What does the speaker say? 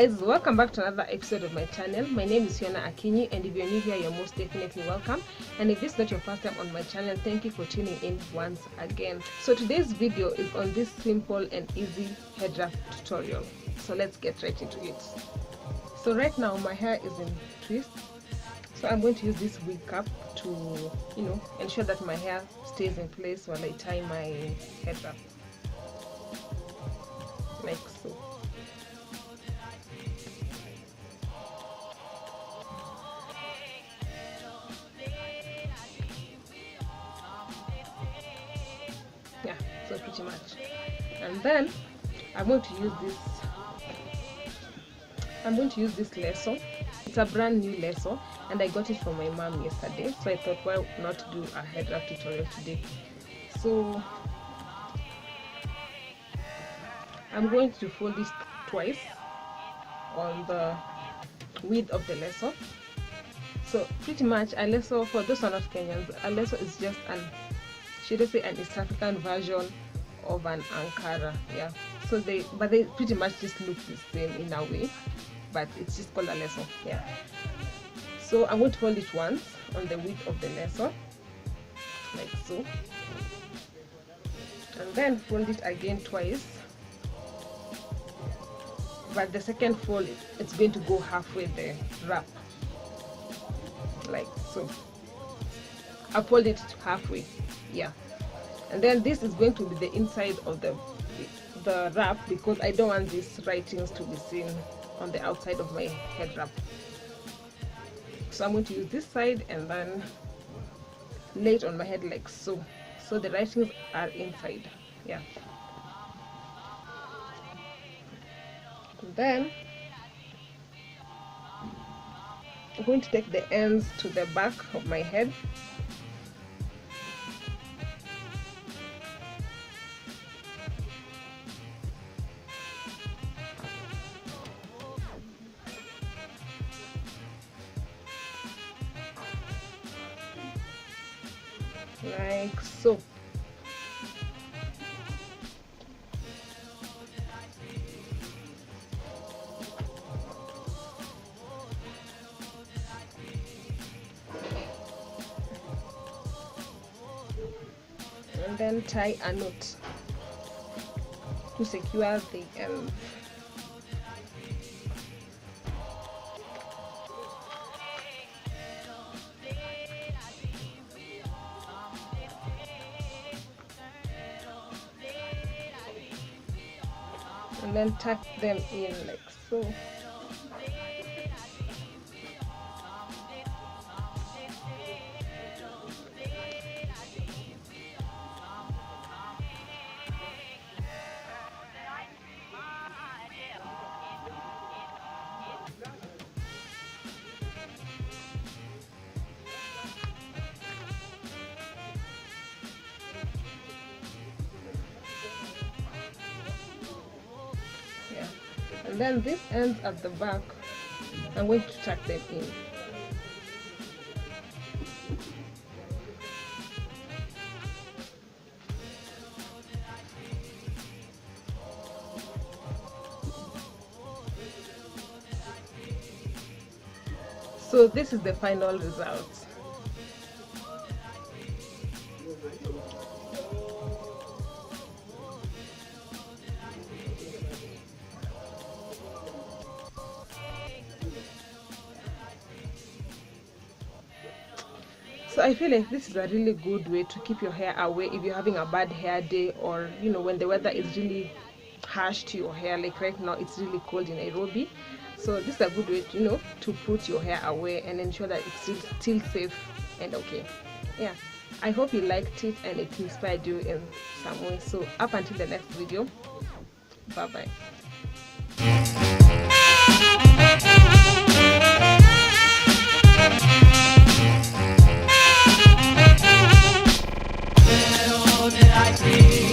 guys, welcome back to another episode of my channel. My name is Fiona Akinyi, and if you're new here, you're most definitely welcome. And if this is not your first time on my channel, thank you for tuning in once again. So today's video is on this simple and easy head wrap tutorial. So let's get right into it. So right now my hair is in twist, so I'm going to use this wig cap to ensure that my hair stays in place while I tie my head wrap, like so. Yeah, so pretty much. And then I'm going to use this Leso. It's a brand new Leso, and I got it from my mom yesterday, so I thought, why not do a head wrap tutorial today. So I'm going to fold this twice on the width of the Leso. So pretty much a Leso, for those who are not Kenyans, a Leso is just an East African version of an Ankara. Yeah, so they pretty much just look the same in a way, but it's just called a Leso. Yeah, so I'm going to fold it once on the width of the Leso, like so, and then fold it again twice, but the second fold, it's going to go halfway the wrap, like so. I fold it halfway. Yeah, and then this is going to be the inside of the wrap, because I don't want these writings to be seen on the outside of my head wrap. So I'm going to use this side and then lay it on my head like so, so the writings are inside. Yeah, and then I'm going to take the ends to the back of my head. Like so. And then tie a knot to secure the ends. And then tuck them in like so. And then this ends at the back, I'm going to tuck them in. So this is the final result. So I feel like this is a really good way to keep your hair away if you're having a bad hair day, or when the weather is really harsh to your hair, like right now it's really cold in Nairobi. So this is a good way to put your hair away and ensure that it's still safe and okay. Yeah, I hope you liked it and it inspired you in some way. So up until the next video, bye bye. I see.